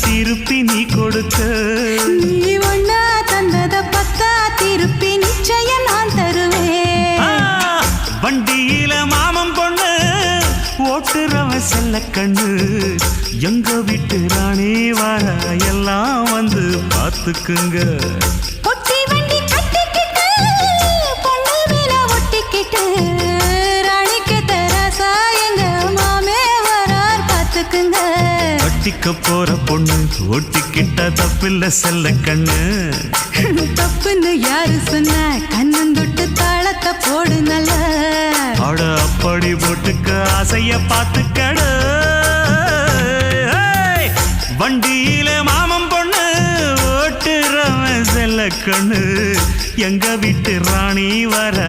திருப்பி நீ கொடுக்க நீ ஒண்ணா தந்தத பத்தா திருப்பி நிச்சயம் நான் தருவேன் வண்டியில மாமன் பொண்ணு ஓட்டுறவன் செல்ல கண்ணு எங்க வீட்டு ராணி வர எல்லாம் வந்து பார்த்துக்குங்க பொட்டி வண்டி கட்டிக்கிட்டு பொண்ணு மேல ஒட்டிக்கிட்டு ராணிக்கு தராசா எங்க மாமே வரார் பார்த்துக்குங்க ஒட்டிக்க போற பொண்ணு ஒட்டிக்கிட்ட தப்பில்ல செல்ல கண்ணு தப்புன்னு யாரு சொன்ன கண்ணந்தொட்டு தாளத்தை போடு நல்ல அட அப்படி போட்டுக்க ஆசைய பார்த்துக்கட வண்டியில மாமன் பொண்ணு ஓட்டுறவன் செல்ல கண்ணு எங்க வீட்டு ராணி வர